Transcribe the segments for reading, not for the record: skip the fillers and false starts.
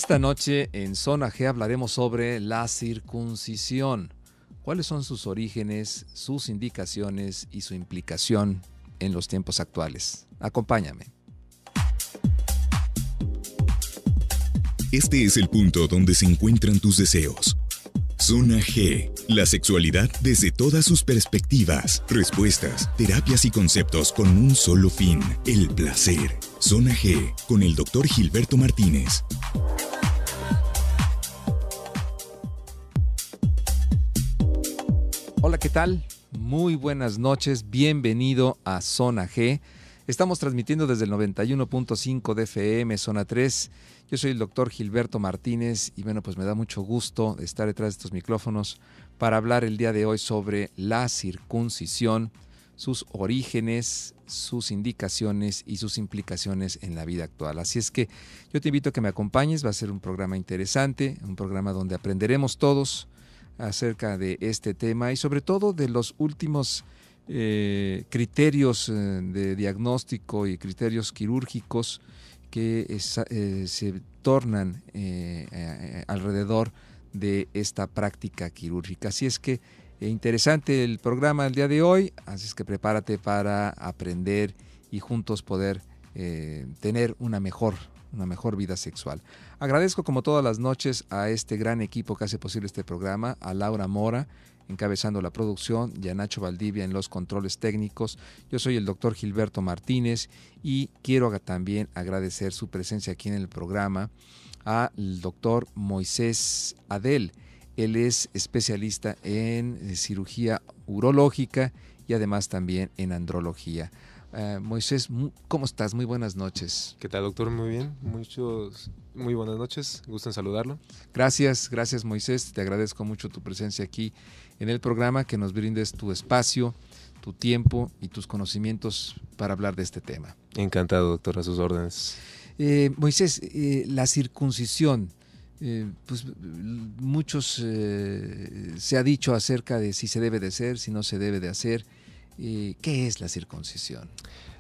Esta noche en Zona G hablaremos sobre la circuncisión. ¿Cuáles son sus orígenes, sus indicaciones y su implicación en los tiempos actuales? Acompáñame. Este es el punto donde se encuentran tus deseos. Zona G, la sexualidad desde todas sus perspectivas, respuestas, terapias y conceptos con un solo fin, el placer. Zona G, con el Dr. Gilberto Martínez. Hola, ¿qué tal? Muy buenas noches, bienvenido a Zona G. Estamos transmitiendo desde el 91.5 de FM, Zona 3. Yo soy el doctor Gilberto Martínez y bueno, pues me da mucho gusto estar detrás de estos micrófonos para hablar el día de hoy sobre la circuncisión, sus orígenes, sus indicaciones y sus implicaciones en la vida actual. Así es que yo te invito a que me acompañes, va a ser un programa interesante, un programa donde aprenderemos todos acerca de este tema y sobre todo de los últimos criterios de diagnóstico y criterios quirúrgicos que se tornan alrededor de esta práctica quirúrgica. Así es que interesante el programa el día de hoy, así es que prepárate para aprender y juntos poder tener una mejor vida sexual. Agradezco como todas las noches a este gran equipo que hace posible este programa, a Laura Mora encabezando la producción y a Nacho Valdivia en los controles técnicos. Yo soy el doctor Gilberto Martínez y quiero también agradecer su presencia aquí en el programa al doctor Moisés Adel. Él es especialista en cirugía urológica y además también en andrología. Moisés, ¿cómo estás? Muy buenas noches. ¿Qué tal, doctor? Muy bien, muy buenas noches, gusto en saludarlo. Gracias Moisés, te agradezco mucho tu presencia aquí en el programa, que nos brindes tu espacio, tu tiempo y tus conocimientos para hablar de este tema. Encantado, doctor, a sus órdenes. Moisés, la circuncisión, pues muchos se ha dicho acerca de si se debe de hacer, si no se debe de hacer. ¿Qué es la circuncisión?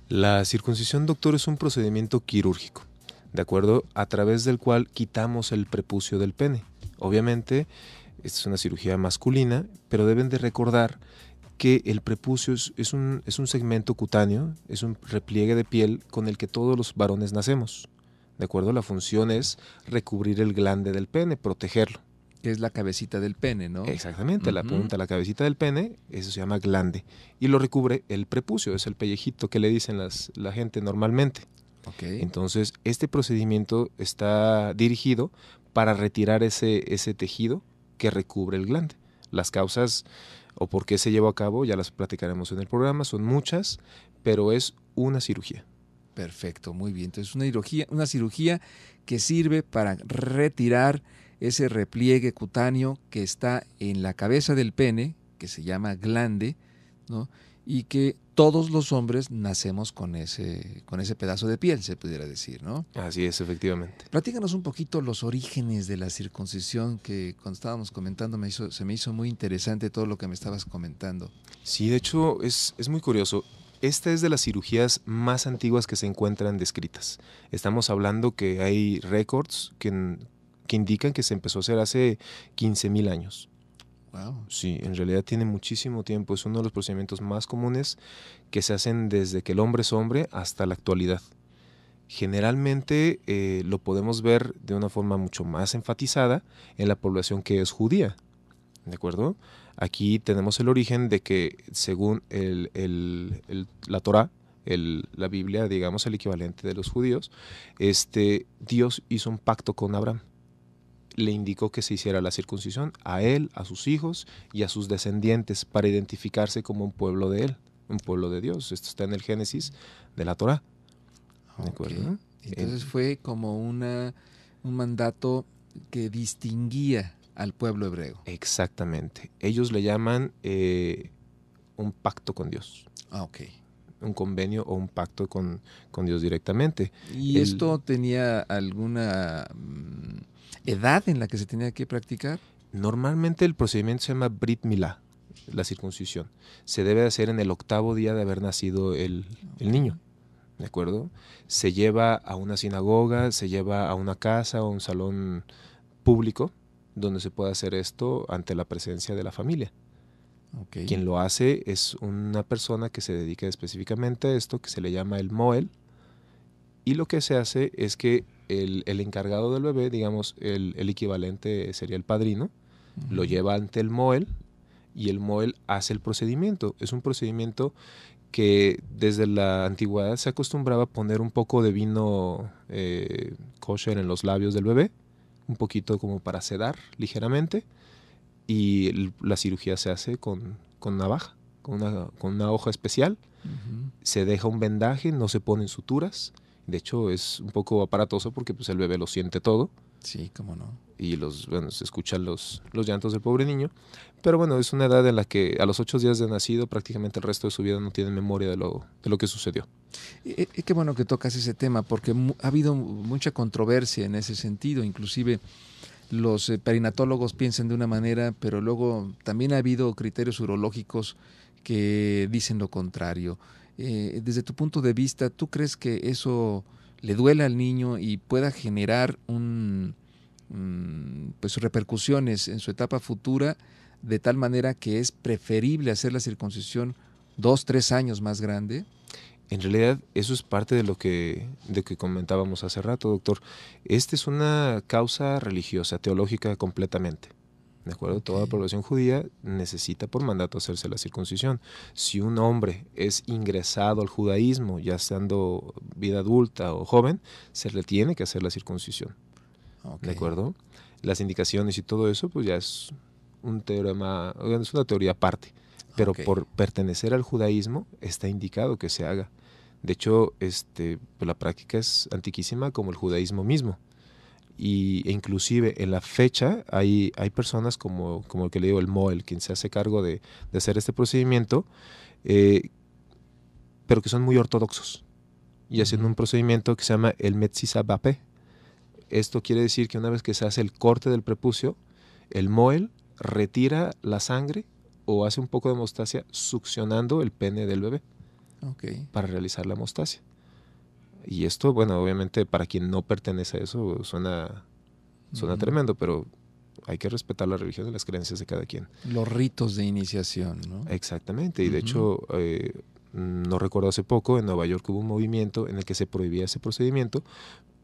La circuncisión, doctor, es un procedimiento quirúrgico, ¿de acuerdo? A través del cual quitamos el prepucio del pene. Obviamente, esta es una cirugía masculina, pero deben de recordar que el prepucio es un segmento cutáneo, es un repliegue de piel con el que todos los varones nacemos, ¿de acuerdo? La función es recubrir el glande del pene, protegerlo. Que es la cabecita del pene, ¿no? Exactamente, la punta, la cabecita del pene, eso se llama glande. Y lo recubre el prepucio, es el pellejito que le dicen la gente normalmente. Okay. Entonces, este procedimiento está dirigido para retirar ese tejido que recubre el glande. Las causas o por qué se llevó a cabo ya las platicaremos en el programa, son muchas, pero es una cirugía. Perfecto, muy bien. Entonces, una cirugía que sirve para retirar ese repliegue cutáneo que está en la cabeza del pene, que se llama glande, ¿no? Y que todos los hombres nacemos con ese pedazo de piel, se pudiera decir, ¿no? Así es, efectivamente. Platícanos un poquito los orígenes de la circuncisión, que cuando estábamos comentando se me hizo muy interesante todo lo que me estabas comentando. Sí, de hecho es muy curioso. Esta es de las cirugías más antiguas que se encuentran descritas. Estamos hablando que hay récords que indican que se empezó a hacer hace 15,000 años. Wow. Sí, en realidad tiene muchísimo tiempo. Es uno de los procedimientos más comunes que se hacen desde que el hombre es hombre hasta la actualidad. Generalmente lo podemos ver de una forma mucho más enfatizada en la población que es judía. ¿De acuerdo? Aquí tenemos el origen de que según la Torá, la Biblia, digamos el equivalente de los judíos, Dios hizo un pacto con Abraham. Le indicó que se hiciera la circuncisión a él, a sus hijos y a sus descendientes para identificarse como un pueblo de él, un pueblo de Dios. Esto está en el Génesis de la Torá. ¿De acuerdo? Entonces fue como un mandato que distinguía al pueblo hebreo. Exactamente. Ellos le llaman un pacto con Dios. Ah, ok. Un convenio o un pacto con Dios directamente. ¿Y esto tenía alguna edad en la que se tenía que practicar? Normalmente el procedimiento se llama Brit Milá, la circuncisión. Se debe hacer en el 8º día de haber nacido el niño. ¿de acuerdo? Se lleva a una sinagoga, se lleva a una casa o un salón público donde se puede hacer esto ante la presencia de la familia. Okay. Quien lo hace es una persona que se dedica específicamente a esto, que se le llama el Moel, y lo que se hace es que el encargado del bebé, digamos, el equivalente sería el padrino, lo lleva ante el Moel y el Moel hace el procedimiento. Es un procedimiento que desde la antigüedad se acostumbraba a poner un poco de vino kosher en los labios del bebé, un poquito como para sedar ligeramente, y la cirugía se hace con navaja, con una hoja especial. Se deja un vendaje, no se ponen suturas. De hecho, es un poco aparatoso porque pues, el bebé lo siente todo. Sí, cómo no. Y se escuchan los llantos del pobre niño. Pero bueno, es una edad en la que a los 8 días de nacido prácticamente el resto de su vida no tiene memoria de lo que sucedió. Qué bueno que tocas ese tema, porque ha habido mucha controversia en ese sentido. Inclusive los perinatólogos piensan de una manera, pero luego también ha habido criterios urológicos que dicen lo contrario. Desde tu punto de vista, ¿tú crees que eso le duela al niño y pueda generar pues repercusiones en su etapa futura, de tal manera que es preferible hacer la circuncisión 2, 3 años más grande? En realidad, eso es parte de lo que comentábamos hace rato, doctor. Esta es una causa religiosa, teológica completamente. ¿De acuerdo? Okay. Toda la población judía necesita por mandato hacerse la circuncisión. Si un hombre es ingresado al judaísmo, ya siendo vida adulta o joven, se le tiene que hacer la circuncisión. Okay. ¿De acuerdo? Las indicaciones y todo eso, pues ya es un teorema, es una teoría aparte. Pero okay, por pertenecer al judaísmo está indicado que se haga. De hecho, pues la práctica es antiquísima como el judaísmo mismo. E inclusive en la fecha hay personas como el que le digo, el Moel, quien se hace cargo de hacer este procedimiento, pero que son muy ortodoxos y hacen un procedimiento que se llama el Metzisa Bapé. Esto quiere decir que una vez que se hace el corte del prepucio, el Moel retira la sangre o hace un poco de hemostasia succionando el pene del bebé, okay, para realizar la hemostasia. Y esto, bueno, obviamente para quien no pertenece a eso suena tremendo, pero hay que respetar la religión y las creencias de cada quien. Los ritos de iniciación, ¿no? Exactamente, y de hecho, no recuerdo hace poco, en Nueva York hubo un movimiento en el que se prohibía ese procedimiento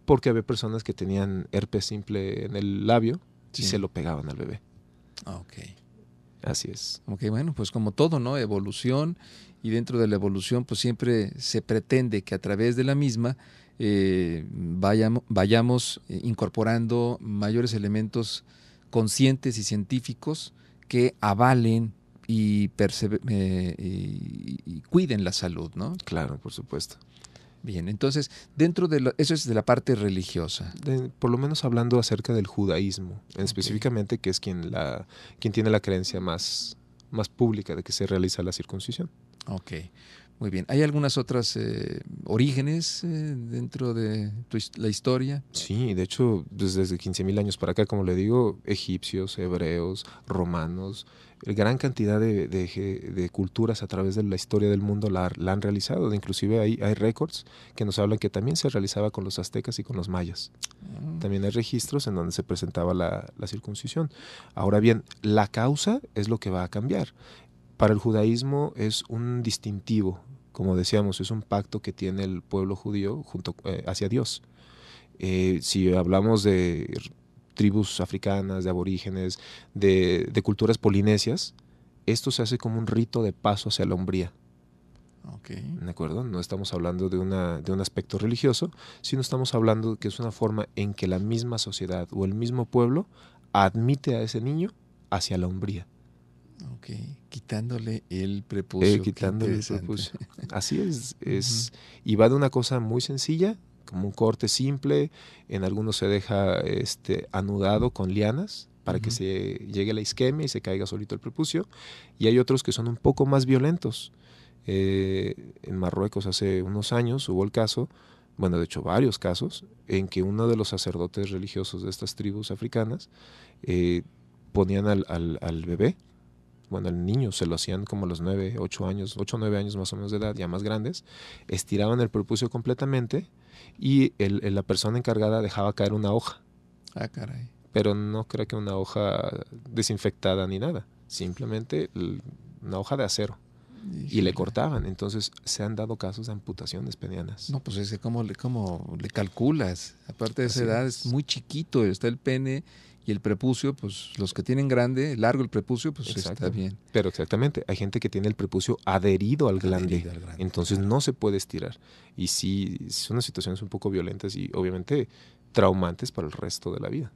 porque había personas que tenían herpes simple en el labio y se lo pegaban al bebé. Okay. Así es. Ok, bueno, pues como todo, ¿no? Evolución, y dentro de la evolución pues siempre se pretende que a través de la misma vayamos incorporando mayores elementos conscientes y científicos que avalen y cuiden la salud, ¿no? Claro, por supuesto. Bien, entonces, eso es de la parte religiosa. Por lo menos hablando acerca del judaísmo, específicamente, que es quien tiene la creencia más pública de que se realiza la circuncisión. Ok, muy bien. ¿Hay algunas otras orígenes dentro de la historia? Sí, de hecho, desde 15,000 años para acá, como le digo, egipcios, hebreos, romanos, gran cantidad de culturas a través de la historia del mundo la han realizado. Inclusive hay récords que nos hablan que también se realizaba con los aztecas y con los mayas. También hay registros en donde se presentaba la circuncisión. Ahora bien, la causa es lo que va a cambiar. Para el judaísmo es un distintivo, como decíamos, es un pacto que tiene el pueblo judío hacia Dios. Si hablamos de tribus africanas, de aborígenes, de culturas polinesias, esto se hace como un rito de paso hacia la hombría. Okay. ¿De acuerdo? No estamos hablando de un aspecto religioso, sino estamos hablando de que es una forma en que la misma sociedad o el mismo pueblo admite a ese niño hacia la hombría. Ok, quitándole el prepucio. Quitándole el prepucio. Así es. Y va de una cosa muy sencilla, como un corte simple. En algunos se deja anudado con lianas para que se llegue la isquemia y se caiga solito el prepucio. Y hay otros que son un poco más violentos. En Marruecos hace unos años hubo el caso, bueno, de hecho varios casos, en que uno de los sacerdotes religiosos de estas tribus africanas ponían al bebé bueno, el niño se lo hacían como a los 9, 8 años, 8 o 9 años más o menos de edad, ya más grandes, estiraban el prepucio completamente y la persona encargada dejaba caer una hoja. Ah, caray. Pero no creo que una hoja desinfectada ni nada, simplemente una hoja de acero. Y le cortaban. Entonces se han dado casos de amputaciones penianas. No, pues es que ¿cómo le calculas? Aparte de esa edad es muy chiquito, está el pene y el prepucio, pues los que tienen grande, largo el prepucio, pues Exacto. está bien. Pero exactamente, hay gente que tiene el prepucio adherido al glande, entonces no se puede estirar. Y sí, son unas situaciones un poco violentas y obviamente traumantes para el resto de la vida.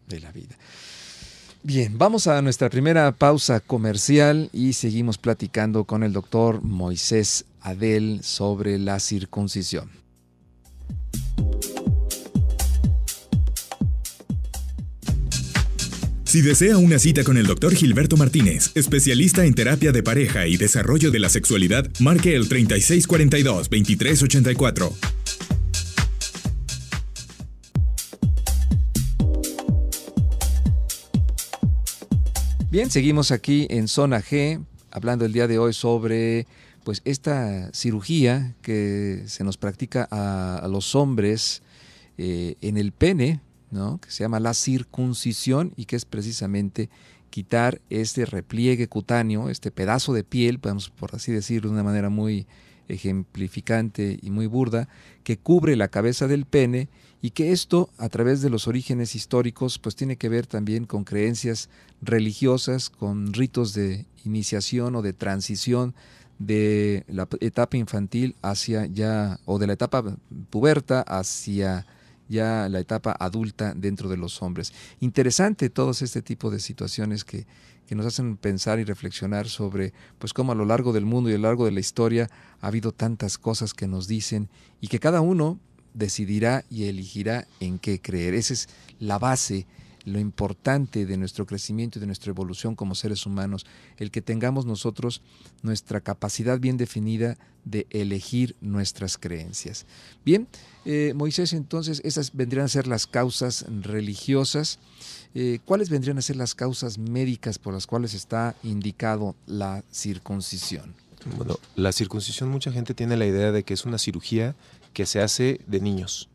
Bien, vamos a nuestra primera pausa comercial y seguimos platicando con el doctor Moisés Adel sobre la circuncisión. Si desea una cita con el Dr. Gilberto Martínez, especialista en terapia de pareja y desarrollo de la sexualidad, marque el 3642-2384. Bien, seguimos aquí en Zona G, hablando el día de hoy sobre pues esta cirugía que se nos practica a los hombres en el pene, ¿no? Que se llama la circuncisión y que es precisamente quitar este repliegue cutáneo, este pedazo de piel, podemos por así decirlo de una manera muy ejemplificante y muy burda, que cubre la cabeza del pene, y que esto, a través de los orígenes históricos, pues tiene que ver también con creencias religiosas, con ritos de iniciación o de transición de la etapa infantil hacia ya, o de la etapa puberta hacia ya la etapa adulta dentro de los hombres. Interesante todos este tipo de situaciones que nos hacen pensar y reflexionar sobre pues cómo a lo largo del mundo y a lo largo de la historia ha habido tantas cosas que nos dicen y que cada uno decidirá y elegirá en qué creer. Esa es la base, lo importante de nuestro crecimiento y de nuestra evolución como seres humanos, el que tengamos nosotros nuestra capacidad bien definida de elegir nuestras creencias. Bien, Moisés, entonces esas vendrían a ser las causas religiosas. ¿Cuáles vendrían a ser las causas médicas por las cuales está indicado la circuncisión? Bueno, la circuncisión, mucha gente tiene la idea de que es una cirugía que se hace de niños,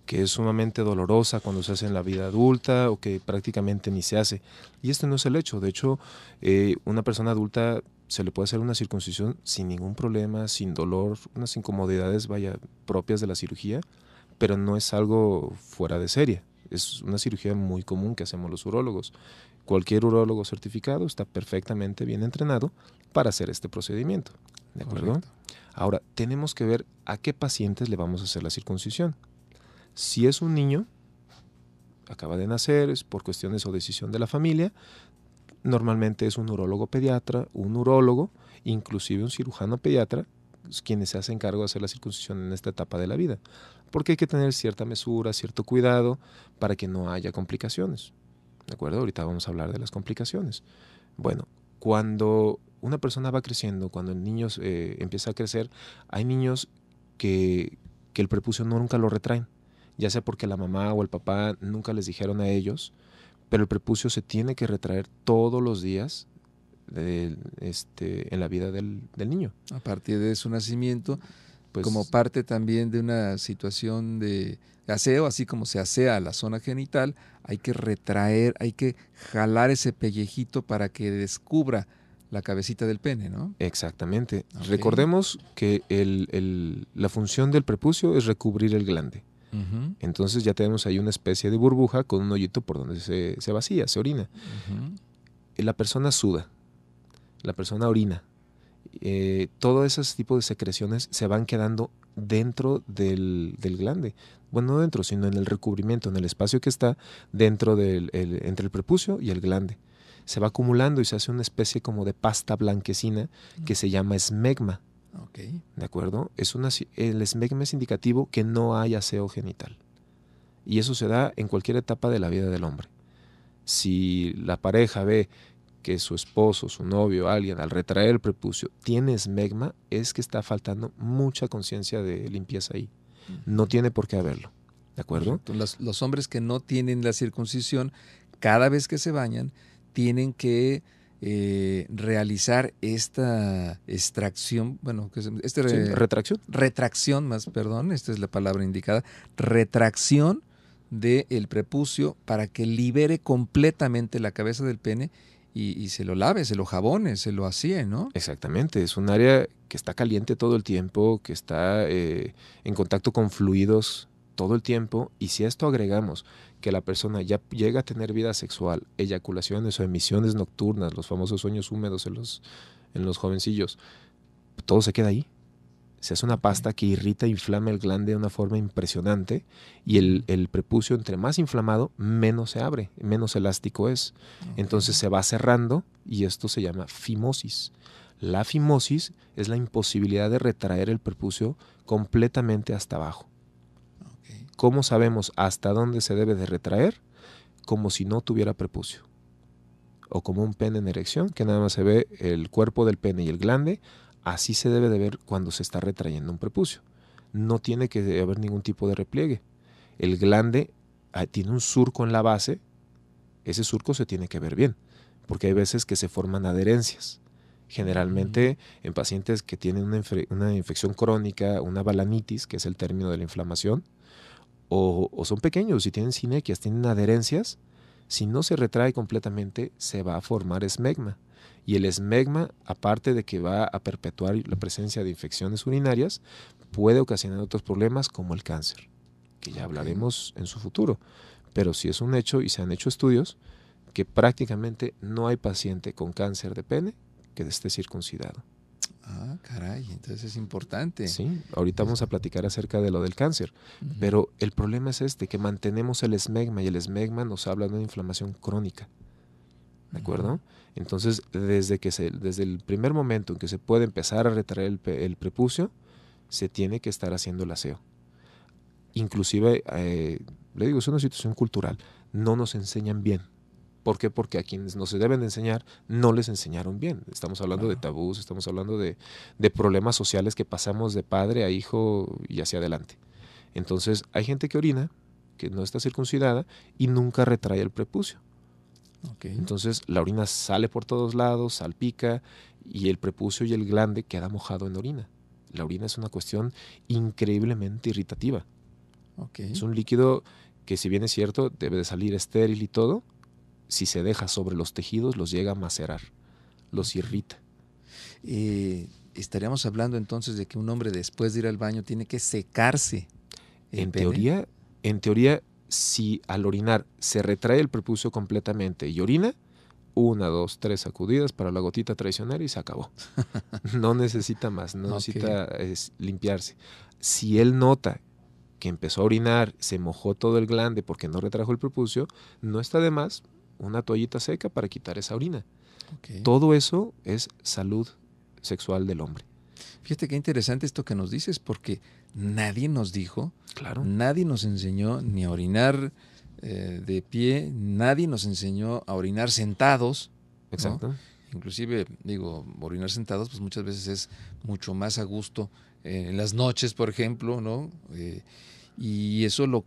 que es sumamente dolorosa cuando se hace en la vida adulta o que prácticamente ni se hace. Y este no es el hecho. De hecho, una persona adulta se le puede hacer una circuncisión sin ningún problema, sin dolor, unas incomodidades propias de la cirugía, pero no es algo fuera de serie. Es una cirugía muy común que hacemos los urólogos. Cualquier urólogo certificado está perfectamente bien entrenado para hacer este procedimiento. ¿De acuerdo? Correcto. Ahora, tenemos que ver a qué pacientes le vamos a hacer la circuncisión. Si es un niño, acaba de nacer, es por cuestiones o decisión de la familia, normalmente es un urólogo pediatra, un urólogo, inclusive un cirujano pediatra, quienes se hacen cargo de hacer la circuncisión en esta etapa de la vida. Porque hay que tener cierta mesura, cierto cuidado para que no haya complicaciones. ¿De acuerdo? Ahorita vamos a hablar de las complicaciones. Bueno, cuando una persona va creciendo, cuando el niño empieza a crecer, hay niños que el prepucio nunca lo retraen, ya sea porque la mamá o el papá nunca les dijeron a ellos, pero el prepucio se tiene que retraer todos los días en la vida del niño. A partir de su nacimiento, pues, como parte también de una situación de aseo, así como se asea la zona genital, hay que retraer, hay que jalar ese pellejito para que descubra la cabecita del pene, ¿no? Exactamente. Okay. Recordemos que la función del prepucio es recubrir el glande. Uh-huh. Entonces ya tenemos ahí una especie de burbuja con un hoyito por donde se vacía, se orina. Uh-huh. La persona suda, la persona orina. Todo ese tipo de secreciones se van quedando dentro del glande. Bueno, no dentro, sino en el recubrimiento, en el espacio que está dentro entre el prepucio y el glande. Se va acumulando y se hace una especie como de pasta blanquecina que se llama esmegma. Okay. ¿De acuerdo? El esmegma es indicativo que no hay aseo genital. Y eso se da en cualquier etapa de la vida del hombre. Si la pareja ve que su esposo, su novio, alguien, al retraer el prepucio tiene esmegma, es que está faltando mucha conciencia de limpieza ahí. No tiene por qué haberlo. ¿De acuerdo? Los hombres que no tienen la circuncisión, cada vez que se bañan, tienen que realizar esta extracción, bueno, retracción más, perdón, esta es la palabra indicada, retracción del prepucio para que libere completamente la cabeza del pene y se lo lave, se lo jabone, se lo asíe, ¿no? Exactamente, es un área que está caliente todo el tiempo, que está en contacto con fluidos todo el tiempo, y si a esto agregamos que la persona ya llega a tener vida sexual, eyaculaciones o emisiones nocturnas, los famosos sueños húmedos en los jovencillos, todo se queda ahí. Se hace una pasta que irrita e inflama el glande de una forma impresionante, y el prepucio, entre más inflamado, menos se abre, menos elástico es. Entonces se va cerrando, y esto se llama fimosis. La fimosis es la imposibilidad de retraer el prepucio completamente hasta abajo. ¿Cómo sabemos hasta dónde se debe de retraer? Como si no tuviera prepucio. O como un pene en erección, que nada más se ve el cuerpo del pene y el glande. Así se debe de ver cuando se está retrayendo un prepucio. No tiene que haber ningún tipo de repliegue. El glande tiene un surco en la base. Ese surco se tiene que ver bien, porque hay veces que se forman adherencias. Generalmente en pacientes que tienen una infección crónica, una balanitis, que es el término de la inflamación, o son pequeños y tienen sinequias, tienen adherencias, si no se retrae completamente se va a formar esmegma. Y el esmegma, aparte de que va a perpetuar la presencia de infecciones urinarias, puede ocasionar otros problemas como el cáncer, que ya hablaremos en su futuro. Pero sí es un hecho, y se han hecho estudios, que prácticamente no hay paciente con cáncer de pene que esté circuncidado. Ah, caray, entonces es importante. Sí, ahorita vamos a platicar acerca de lo del cáncer, pero el problema es que mantenemos el esmegma, y el esmegma nos habla de una inflamación crónica, ¿de acuerdo? Entonces, desde el primer momento en que se puede empezar a retraer el prepucio, se tiene que estar haciendo el aseo. Inclusive, le digo, es una situación cultural, no nos enseñan bien. ¿Por qué? Porque a quienes nos deben de enseñar no les enseñaron bien. Estamos hablando de tabús, estamos hablando de problemas sociales que pasamos de padre a hijo y hacia adelante. Entonces hay gente que orina, que no está circuncidada y nunca retrae el prepucio. Entonces la orina sale por todos lados, salpica, y el prepucio y el glande queda mojado en orina. La orina es una cuestión increíblemente irritativa. Es un líquido que, si bien es cierto, debe de salir estéril y todo, si se deja sobre los tejidos, los llega a macerar, los irrita. Estaríamos hablando entonces de que un hombre, después de ir al baño, tiene que secarse. En teoría, si al orinar se retrae el prepucio completamente y orina, 1, 2, 3 sacudidas para la gotita traicionera y se acabó. No necesita más, no necesita limpiarse. Si él nota que empezó a orinar, se mojó todo el glande porque no retrajo el prepucio, no está de más una toallita seca para quitar esa orina. Todo eso es salud sexual del hombre. Fíjate qué interesante esto que nos dices, porque nadie nos dijo, nadie nos enseñó ni a orinar de pie, nadie nos enseñó a orinar sentados. Exacto. ¿No? Inclusive, digo, orinar sentados pues muchas veces es mucho más a gusto en las noches, por ejemplo, ¿no? Y eso lo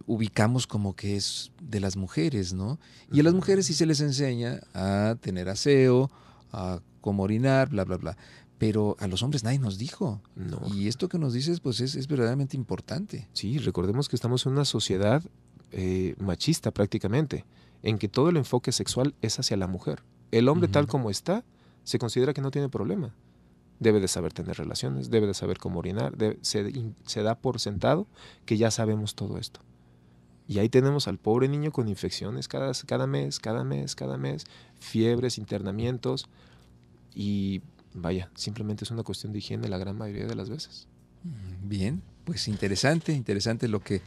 ubicamos como que es de las mujeres, ¿no? Y a las mujeres sí se les enseña a tener aseo, a cómo orinar, bla, bla, bla. Pero a los hombres nadie nos dijo. No. Y esto que nos dices, pues es verdaderamente importante. Sí, recordemos que estamos en una sociedad machista prácticamente, en que todo el enfoque sexual es hacia la mujer. El hombre tal como está, se considera que no tiene problema. Debe de saber tener relaciones, debe de saber cómo orinar, se da por sentado que ya sabemos todo esto. Y ahí tenemos al pobre niño con infecciones cada mes, fiebres, internamientos, y vaya, simplemente es una cuestión de higiene la gran mayoría de las veces. Bien, pues interesante lo que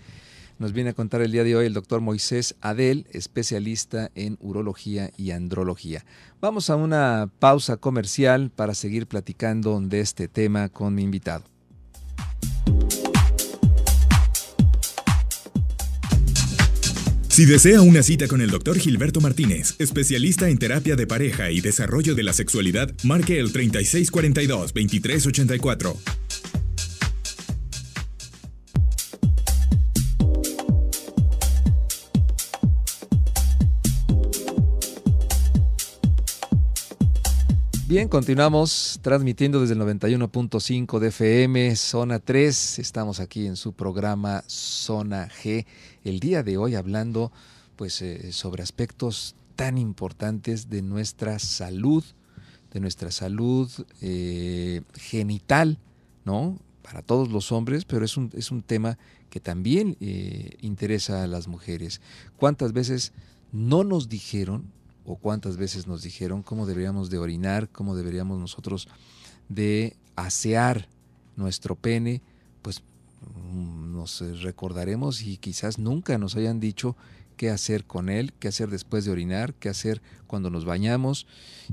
nos viene a contar el día de hoy el doctor Moisés Adel, especialista en urología y andrología. Vamos a una pausa comercial para seguir platicando de este tema con mi invitado. Si desea una cita con el Dr. Gilberto Martínez, especialista en terapia de pareja y desarrollo de la sexualidad, marque el 3642-2384. Bien, continuamos transmitiendo desde el 91.5 de FM, Zona 3. Estamos aquí en su programa Zona G. El día de hoy hablando pues, sobre aspectos tan importantes de nuestra salud genital, ¿no? Para todos los hombres, pero es un tema que también interesa a las mujeres. ¿Cuántas veces no nos dijeron o cuántas veces nos dijeron cómo deberíamos de orinar, cómo deberíamos nosotros de asear nuestro pene? Pues nos recordaremos y quizás nunca nos hayan dicho qué hacer con él, qué hacer después de orinar, qué hacer cuando nos bañamos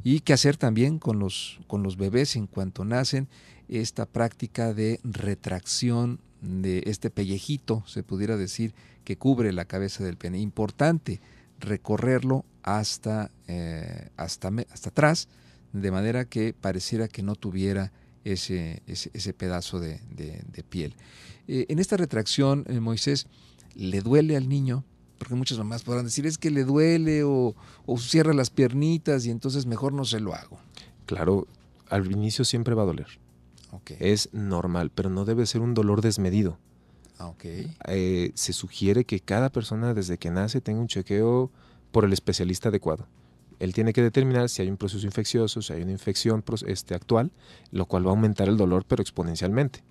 y qué hacer también con los bebés en cuanto nacen. Esta práctica de retracción de este pellejito, se pudiera decir, que cubre la cabeza del pene. Importante recorrerlo hasta atrás, de manera que pareciera que no tuviera ese pedazo de piel. En esta retracción, Moisés, ¿le duele al niño? Porque muchas mamás podrán decir, es que le duele o cierra las piernitas y entonces mejor no se lo hago. Claro, al inicio siempre va a doler. Okay. Es normal, pero no debe ser un dolor desmedido. Okay. Se sugiere que cada persona desde que nace tenga un chequeo por el especialista adecuado. Él tiene que determinar si hay un proceso infeccioso, si hay una infección actual, lo cual va a aumentar el dolor, pero exponencialmente.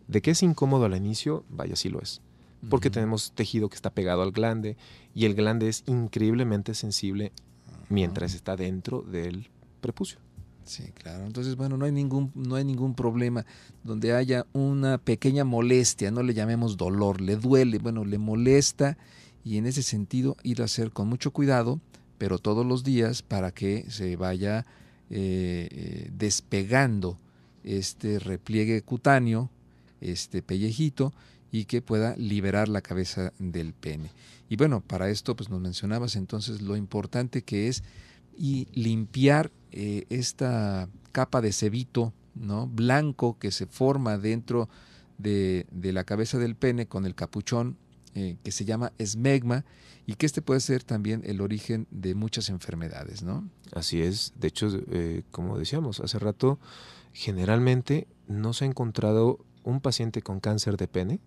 De que es incómodo al inicio, vaya, sí lo es. Porque tenemos tejido que está pegado al glande y el glande es increíblemente sensible mientras está dentro del prepucio. Sí, claro. Entonces, bueno, no hay ningún problema donde haya una pequeña molestia, no le llamemos dolor, le duele, bueno, le molesta, y en ese sentido ir a hacer con mucho cuidado, pero todos los días, para que se vaya despegando este repliegue cutáneo, este pellejito, y que pueda liberar la cabeza del pene. Y bueno, para esto pues nos mencionabas entonces lo importante que es limpiar esta capa de sebito, ¿no?, blanco que se forma dentro de la cabeza del pene con el capuchón, que se llama esmegma, y que puede ser también el origen de muchas enfermedades, ¿no? Así es. De hecho, como decíamos hace rato, generalmente no se ha encontrado un paciente con cáncer de pene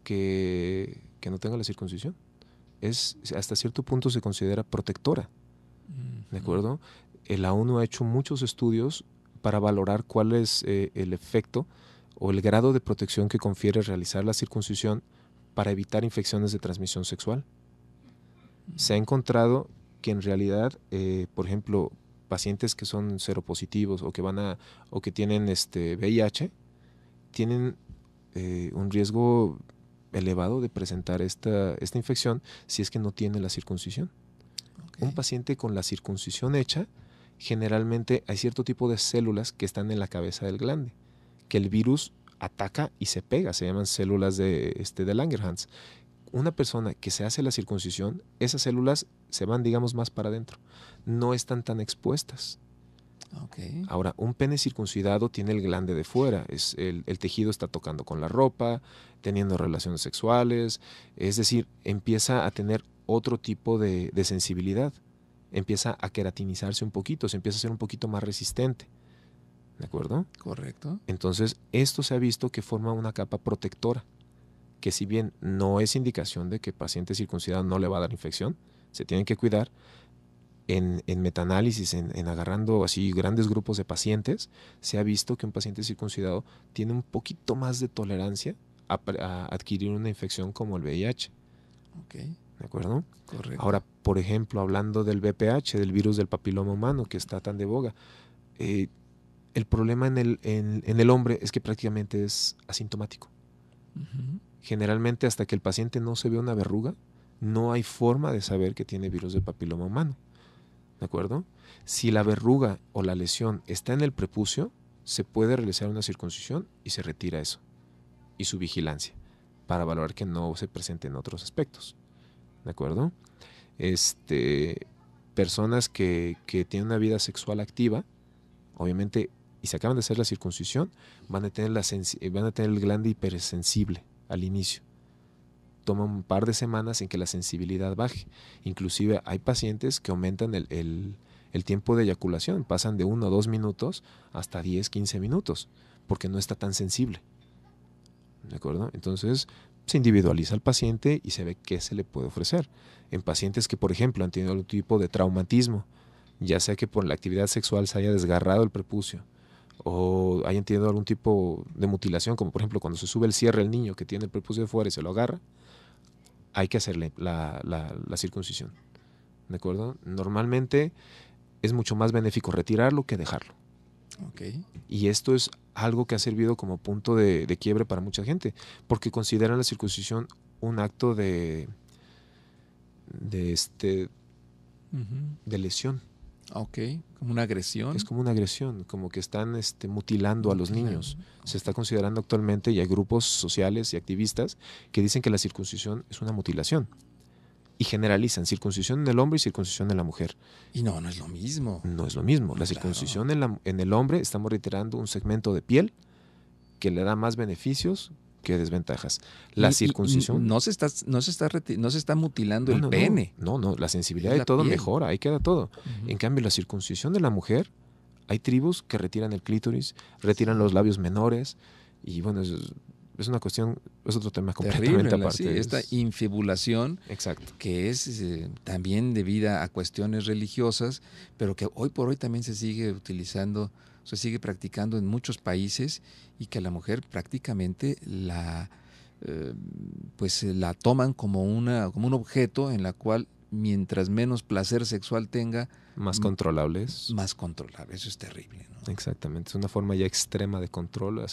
que no tenga la circuncisión. Hasta cierto punto se considera protectora. ¿De acuerdo? La ONU ha hecho muchos estudios para valorar cuál es el efecto o el grado de protección que confiere realizar la circuncisión para evitar infecciones de transmisión sexual. Se ha encontrado que en realidad, por ejemplo, pacientes que son seropositivos o que tienen VIH, tienen un riesgo elevado de presentar esta infección si es que no tiene la circuncisión. Okay. Un paciente con la circuncisión hecha, generalmente hay cierto tipo de células que están en la cabeza del glande, que el virus ataca y se pega, se llaman células de Langerhans. Una persona que se hace la circuncisión, esas células se van, digamos, más para adentro, no están tan expuestas. Okay. Ahora, un pene circuncidado tiene el glande de fuera, el tejido está tocando con la ropa, teniendo relaciones sexuales, es decir, empieza a tener otro tipo de sensibilidad, empieza a queratinizarse un poquito, se empieza a ser un poquito más resistente. ¿De acuerdo? Correcto. Entonces, esto se ha visto que forma una capa protectora, que si bien no es indicación de que paciente circuncidado no le va a dar infección, se tienen que cuidar. En metaanálisis, en agarrando así grandes grupos de pacientes, se ha visto que un paciente circuncidado tiene un poquito más de tolerancia a adquirir una infección como el VIH. Okay. ¿De acuerdo? Correcto. Ahora, por ejemplo, hablando del VPH, del virus del papiloma humano, que está tan de boga, el problema en el hombre es que prácticamente es asintomático. Uh-huh. Generalmente, hasta que el paciente no se ve una verruga, no hay forma de saber que tiene virus del papiloma humano. ¿De acuerdo? Si la verruga o la lesión está en el prepucio, se puede realizar una circuncisión y se retira eso. Y su vigilancia, para valorar que no se presente en otros aspectos. ¿De acuerdo? Personas que tienen una vida sexual activa, obviamente, y se acaban de hacer la circuncisión, van a tener el glande hipersensible al inicio. Toma un par de semanas en que la sensibilidad baje. Inclusive hay pacientes que aumentan el el tiempo de eyaculación. Pasan de 1 o 2 minutos hasta 10, 15 minutos, porque no está tan sensible. ¿De acuerdo? Entonces se individualiza al paciente y se ve qué se le puede ofrecer. En pacientes que, por ejemplo, han tenido algún tipo de traumatismo, ya sea que por la actividad sexual se haya desgarrado el prepucio o hayan tenido algún tipo de mutilación, como por ejemplo cuando se sube el cierre al niño que tiene el prepucio de fuera y se lo agarra, hay que hacerle la circuncisión. ¿De acuerdo? Normalmente es mucho más benéfico retirarlo que dejarlo. Okay. Y esto es algo que ha servido como punto de quiebre para mucha gente, porque consideran la circuncisión un acto de lesión. Ok, como una agresión. Es como una agresión, como que están mutilando a los niños. Se está considerando actualmente, y hay grupos sociales y activistas que dicen que la circuncisión es una mutilación. Y generalizan circuncisión en el hombre y circuncisión en la mujer. Y no es lo mismo. No es lo mismo. La circuncisión en el hombre, estamos retirando un segmento de piel que le da más beneficios que desventajas. La circuncisión... No se está mutilando el pene. No, la sensibilidad de todo mejora, ahí queda todo. En cambio, la circuncisión de la mujer, hay tribus que retiran el clítoris, retiran los labios menores, y bueno, es una cuestión, es otro tema completamente aparte. Sí, esta infibulación, exacto, que es también debida a cuestiones religiosas, pero que hoy por hoy también se sigue utilizando, se sigue practicando en muchos países, y que a la mujer prácticamente la toman como un objeto en la cual mientras menos placer sexual tenga, más controlable es. Más controlable, eso es terrible, ¿no? Exactamente, es una forma ya extrema de control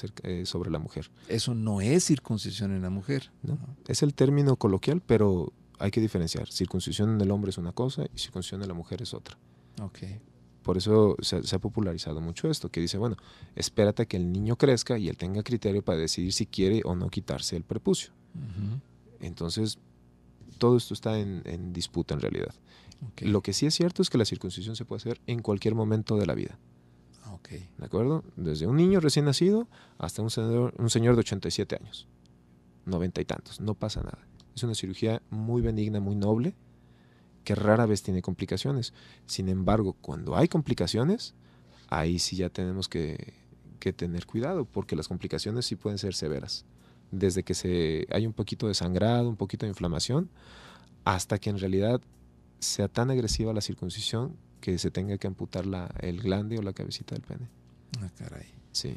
sobre la mujer. Eso no es circuncisión en la mujer. ¿No? Es el término coloquial, pero hay que diferenciar. Circuncisión en el hombre es una cosa y circuncisión en la mujer es otra. Okay. Por eso se ha popularizado mucho esto, que dice, bueno, espérate a que el niño crezca y él tenga criterio para decidir si quiere o no quitarse el prepucio. Uh-huh. Entonces, todo esto está en disputa en realidad. Okay. Lo que sí es cierto es que la circuncisión se puede hacer en cualquier momento de la vida. Okay. ¿De acuerdo? Desde un niño recién nacido hasta un señor de 87 años, 90 y tantos, no pasa nada. Es una cirugía muy benigna, muy noble, que rara vez tiene complicaciones. Sin embargo, cuando hay complicaciones, ahí sí ya tenemos que tener cuidado, porque las complicaciones sí pueden ser severas. Desde que hay un poquito de sangrado, un poquito de inflamación, hasta que en realidad sea tan agresiva la circuncisión que se tenga que amputar el glande o la cabecita del pene. Ah, caray. Sí.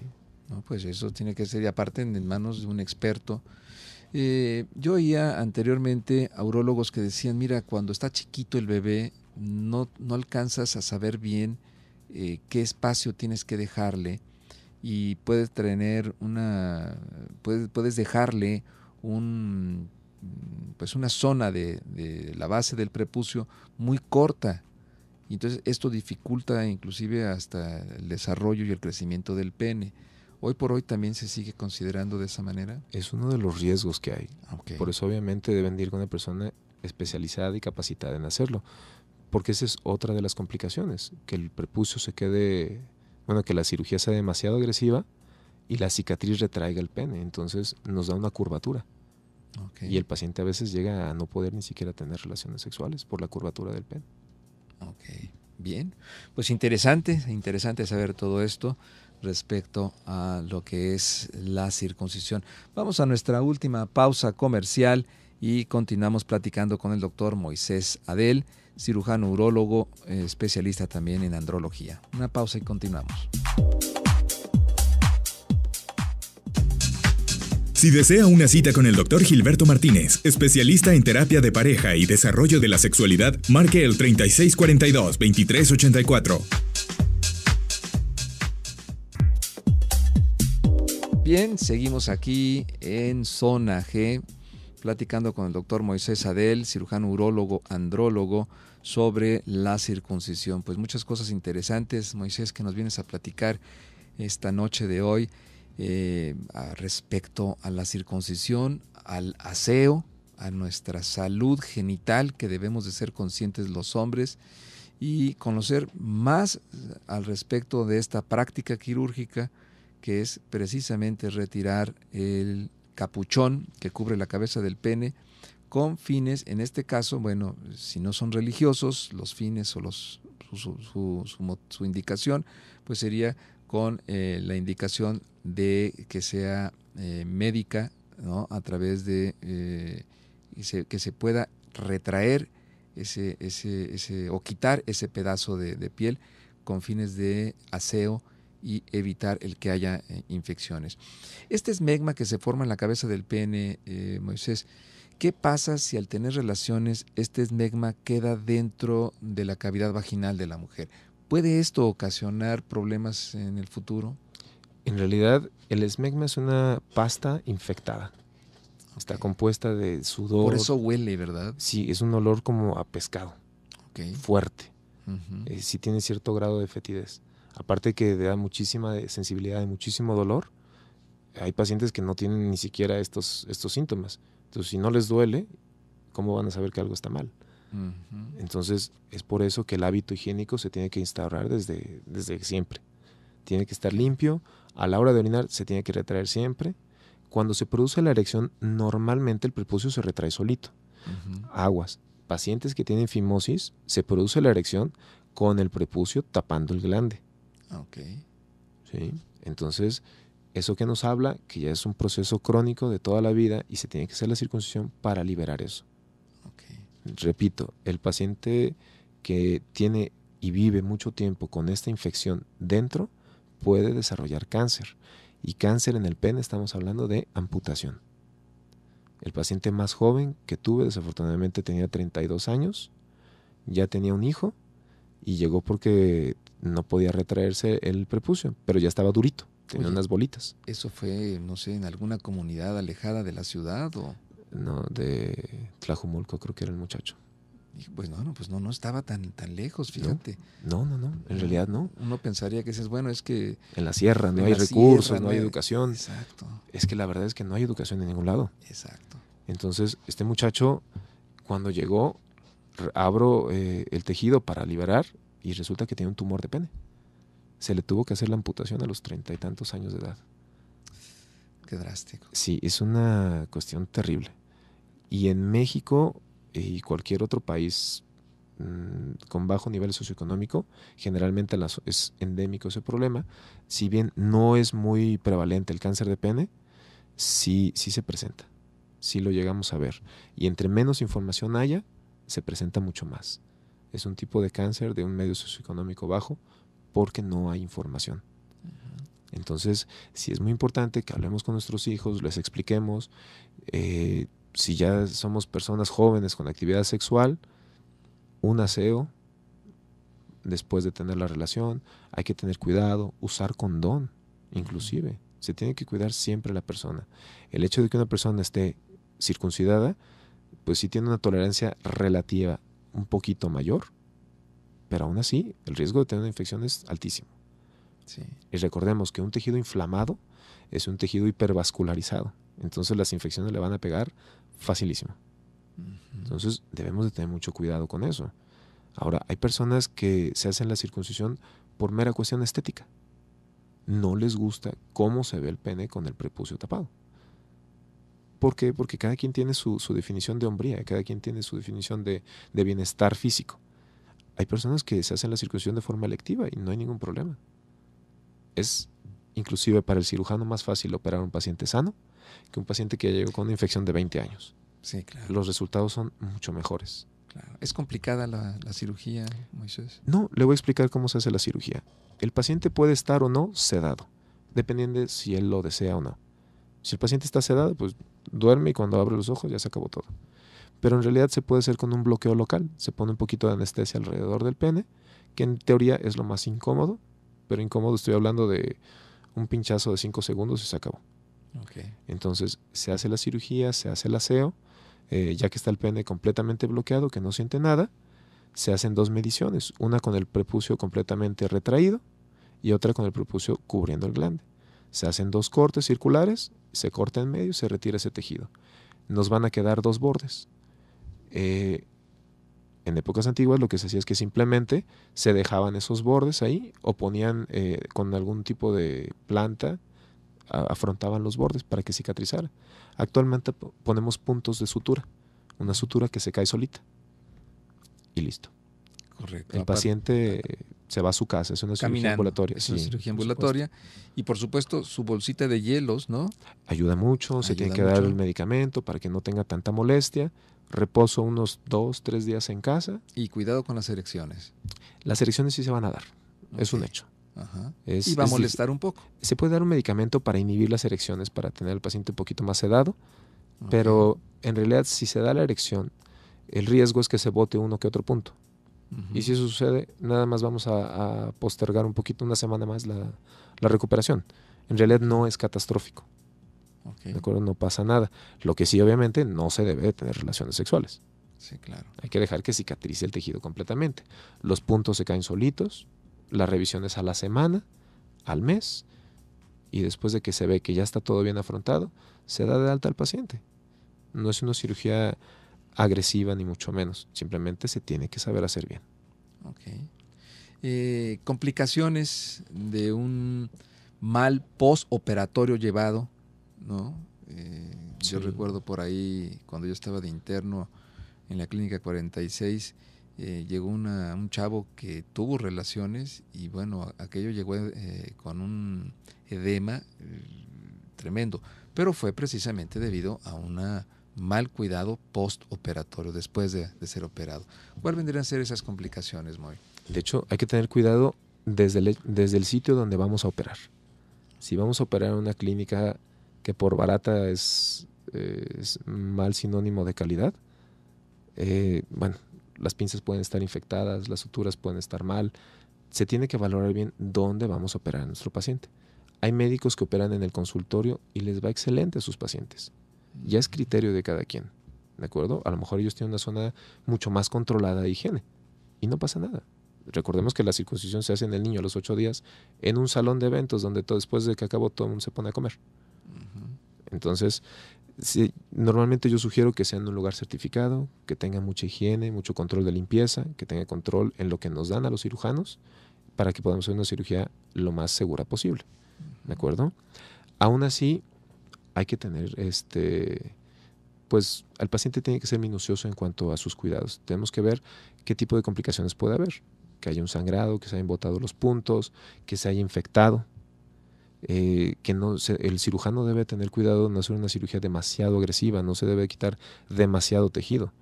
No, pues eso tiene que ser, y aparte, en manos de un experto. Yo oía anteriormente a urólogos que decían, mira, cuando está chiquito el bebé, no alcanzas a saber bien qué espacio tienes que dejarle, y puedes dejarle una zona de la base del prepucio muy corta. Y entonces esto dificulta inclusive hasta el desarrollo y el crecimiento del pene. ¿Hoy por hoy también se sigue considerando de esa manera? Es uno de los riesgos que hay. Okay. Por eso obviamente deben ir con una persona especializada y capacitada en hacerlo. Porque esa es otra de las complicaciones. Que el prepucio que la cirugía sea demasiado agresiva y la cicatriz retraiga el pene. Entonces nos da una curvatura. Okay. Y el paciente a veces llega a no poder ni siquiera tener relaciones sexuales por la curvatura del pene. Ok, bien. Pues interesante saber todo esto respecto a lo que es la circuncisión. Vamos a nuestra última pausa comercial y continuamos platicando con el doctor Moisés Adel, cirujano urólogo, especialista también en andrología. Una pausa y continuamos. Si desea una cita con el Dr. Gilberto Martínez, especialista en terapia de pareja y desarrollo de la sexualidad, marque el 3642-2384. Bien, seguimos aquí en Zona G, platicando con el doctor Moisés Adel, cirujano urólogo, andrólogo, sobre la circuncisión. Pues muchas cosas interesantes, Moisés, que nos vienes a platicar esta noche de hoy. Respecto a la circuncisión, al aseo, a nuestra salud genital, que debemos de ser conscientes los hombres, y conocer más al respecto de esta práctica quirúrgica, que es precisamente retirar el capuchón que cubre la cabeza del pene, con fines, en este caso, bueno, si no son religiosos, los fines o los su indicación, pues sería con la indicación de que sea médica, ¿no? A través de que se pueda retraer o quitar ese pedazo de piel con fines de aseo y evitar el que haya infecciones. Este esmegma que se forma en la cabeza del pene, Moisés, ¿qué pasa si al tener relaciones este esmegma queda dentro de la cavidad vaginal de la mujer? ¿Puede esto ocasionar problemas en el futuro? En realidad, el esmegma es una pasta infectada. Está compuesta de sudor. Por eso huele, ¿verdad? Sí, es un olor como a pescado, fuerte. Uh-huh. Sí tiene cierto grado de fetidez. Aparte que da muchísima sensibilidad y muchísimo dolor, hay pacientes que no tienen ni siquiera estos síntomas. Entonces, si no les duele, ¿cómo van a saber que algo está mal? Uh-huh. Entonces, es por eso que el hábito higiénico se tiene que instaurar desde siempre. Tiene que estar limpio. A la hora de orinar se tiene que retraer siempre. Cuando se produce la erección, normalmente el prepucio se retrae solito. Uh-huh. Aguas. Pacientes que tienen fimosis, se produce la erección con el prepucio tapando el glande. Okay. ¿Sí? Entonces, eso que nos habla, que ya es un proceso crónico de toda la vida y se tiene que hacer la circuncisión para liberar eso. Okay. Repito, el paciente que tiene y vive mucho tiempo con esta infección dentro puede desarrollar cáncer. Y cáncer en el pene estamos hablando de amputación. El paciente más joven que tuve, desafortunadamente tenía 32 años, ya tenía un hijo y llegó porque no podía retraerse el prepucio, pero ya estaba durito, tenía unas bolitas. ¿Eso fue, no sé, en alguna comunidad alejada de la ciudad o...? No, de Tlajumulco creo que era el muchacho. Pues no estaba tan lejos, fíjate. No, en realidad no. Uno pensaría que es que... En la sierra no hay recursos, no hay educación. Exacto. Es que la verdad es que no hay educación en ningún lado. Exacto. Entonces, este muchacho, cuando llegó, abro el tejido para liberar y resulta que tiene un tumor de pene. Se le tuvo que hacer la amputación a los 30 y tantos años de edad. Qué drástico. Sí, es una cuestión terrible. Y en México y cualquier otro país con bajo nivel socioeconómico, generalmente es endémico ese problema. Si bien no es muy prevalente el cáncer de pene, sí se presenta, sí lo llegamos a ver. Y entre menos información haya, se presenta mucho más. Es un tipo de cáncer de un medio socioeconómico bajo porque no hay información. Entonces, sí es muy importante que hablemos con nuestros hijos, les expliquemos. Si ya somos personas jóvenes con actividad sexual, un aseo después de tener la relación, hay que tener cuidado, usar condón, inclusive. Se tiene que cuidar siempre la persona. El hecho de que una persona esté circuncidada, pues sí tiene una tolerancia relativa un poquito mayor, pero aún así el riesgo de tener una infección es altísimo. Sí. Y recordemos que un tejido inflamado es un tejido hipervascularizado. Entonces las infecciones le van a pegar facilísimo. Entonces debemos de tener mucho cuidado con eso. Ahora, hay personas que se hacen la circuncisión por mera cuestión estética. No les gusta cómo se ve el pene con el prepucio tapado. ¿Por qué? Porque cada quien tiene su definición de hombría, cada quien tiene su definición de bienestar físico. Hay personas que se hacen la circuncisión de forma electiva y no hay ningún problema. Es inclusive para el cirujano más fácil operar a un paciente sano que un paciente que llegó con una infección de 20 años. Sí, claro. Los resultados son mucho mejores. Claro. ¿Es complicada la cirugía, Moisés? No, le voy a explicar cómo se hace la cirugía. El paciente puede estar o no sedado, dependiendo de si él lo desea o no. Si el paciente está sedado, pues duerme y cuando abre los ojos ya se acabó todo. Pero en realidad se puede hacer con un bloqueo local. Se pone un poquito de anestesia alrededor del pene, que en teoría es lo más incómodo, pero incómodo estoy hablando de un pinchazo de 5 segundos y se acabó. Okay. Entonces se hace la cirugía, se hace el aseo, ya que está el pene completamente bloqueado, que no siente nada, se hacen 2 mediciones, una con el prepucio completamente retraído y otra con el prepucio cubriendo el glande. Se hacen 2 cortes circulares, se corta en medio y se retira ese tejido. Nos van a quedar 2 bordes. En épocas antiguas lo que se hacía es que simplemente se dejaban esos bordes ahí o ponían con algún tipo de planta, afrontaban los bordes para que cicatrizara. Actualmente ponemos puntos de sutura, una sutura que se cae solita y listo. Correcto. El paciente se va a su casa, es una cirugía ambulatoria. Es una cirugía ambulatoria. Y por supuesto, su bolsita de hielos, ¿no? Ayuda mucho, se tiene que dar el medicamento para que no tenga tanta molestia. Reposo unos 2-3 días en casa. Y cuidado con las erecciones. Las erecciones sí se van a dar, es un hecho. Ajá. Y va a molestar un poco. Se puede dar un medicamento para inhibir las erecciones, para tener al paciente un poquito más sedado, pero en realidad si se da la erección, el riesgo es que se bote uno que otro punto. Y si eso sucede, nada más vamos a postergar un poquito, una semana más la recuperación. En realidad no es catastrófico. ¿De acuerdo? No pasa nada. Lo que sí, obviamente, no se debe tener relaciones sexuales. Sí, claro. Hay que dejar que cicatrice el tejido completamente. Los puntos se caen solitos, las revisiones a la semana, al mes, y después de que se ve que ya está todo bien afrontado, se da de alta al paciente. No es una cirugía agresiva ni mucho menos, simplemente se tiene que saber hacer bien. Complicaciones de un mal postoperatorio llevado, ¿no? Sí. Yo recuerdo por ahí, cuando yo estaba de interno en la clínica 46, llegó un chavo que tuvo relaciones y bueno, aquello llegó con un edema tremendo, pero fue precisamente debido a un mal cuidado postoperatorio, después de ser operado. ¿Cuál vendrían a ser esas complicaciones, Moy? De hecho, hay que tener cuidado desde el sitio donde vamos a operar. Si vamos a operar en una clínica que por barata es mal sinónimo de calidad, bueno, las pinzas pueden estar infectadas, las suturas pueden estar mal. Se tiene que valorar bien dónde vamos a operar a nuestro paciente. Hay médicos que operan en el consultorio y les va excelente a sus pacientes. Ya es criterio de cada quien, ¿de acuerdo? A lo mejor ellos tienen una zona mucho más controlada de higiene y no pasa nada. Recordemos que la circuncisión se hace en el niño a los 8 días en un salón de eventos donde después de que acabó todo el mundo se pone a comer. Entonces, sí, normalmente yo sugiero que sea en un lugar certificado, que tenga mucha higiene, mucho control de limpieza, que tenga control en lo que nos dan a los cirujanos para que podamos hacer una cirugía lo más segura posible, ¿de acuerdo? Aún así, hay que tener, pues el paciente tiene que ser minucioso en cuanto a sus cuidados. Tenemos que ver qué tipo de complicaciones puede haber, que haya un sangrado, que se hayan botado los puntos, que se haya infectado. El cirujano debe tener cuidado de no hacer una cirugía demasiado agresiva, no se debe quitar demasiado tejido.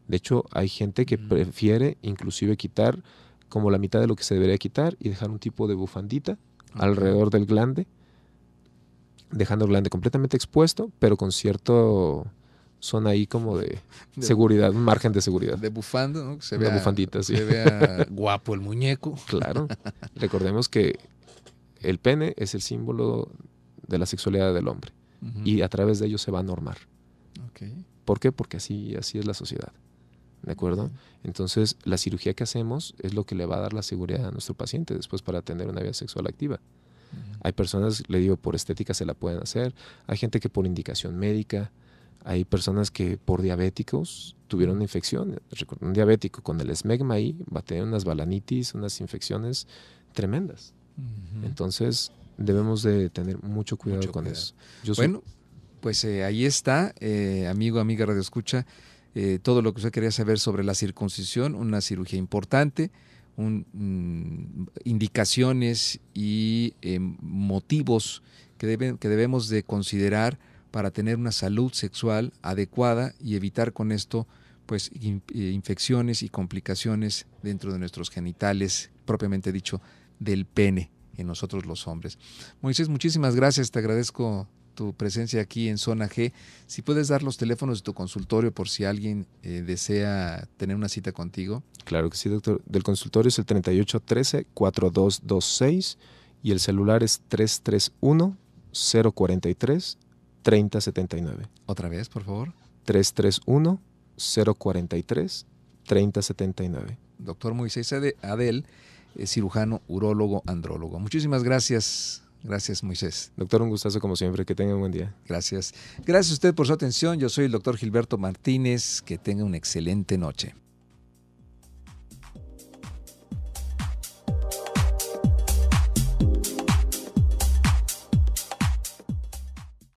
De hecho, hay gente que prefiere inclusive quitar como la mitad de lo que se debería quitar y dejar un tipo de bufandita alrededor del glande, dejando el glande completamente expuesto, pero con cierto zona ahí como de seguridad, un margen de seguridad. De bufanda, ¿no? Que se una bufandita, sí. Se vea guapo el muñeco. Claro. Recordemos que el pene es el símbolo de la sexualidad del hombre y a través de ello se va a normar. ¿Por qué? Porque así es la sociedad. ¿De acuerdo? Entonces, la cirugía que hacemos es lo que le va a dar la seguridad a nuestro paciente después para tener una vida sexual activa. Hay personas, le digo, por estética se la pueden hacer. Hay gente que por indicación médica. Hay personas que por diabéticos tuvieron una infección. Un diabético con el esmegma ahí va a tener unas balanitis, unas infecciones tremendas. Entonces, debemos de tener mucho cuidado con eso. Bueno, pues ahí está, amigo, amiga Radio Escucha, todo lo que usted quería saber sobre la circuncisión, una cirugía importante, indicaciones y motivos que debemos de considerar para tener una salud sexual adecuada y evitar con esto pues infecciones y complicaciones dentro de nuestros genitales, propiamente dicho, del pene en nosotros los hombres. Moisés, muchísimas gracias, te agradezco tu presencia aquí en Zona G. Si puedes dar los teléfonos de tu consultorio por si alguien desea tener una cita contigo. Claro que sí, doctor. Del consultorio es el 3813-4226 y el celular es 331-043-3079. Otra vez, por favor. 331-043-3079. Doctor Moisés Adel, cirujano, urólogo, andrólogo. Muchísimas gracias. Gracias, Moisés. Doctor, un gustazo como siempre. Que tenga un buen día. Gracias. Gracias a usted por su atención. Yo soy el doctor Gilberto Martínez. Que tenga una excelente noche.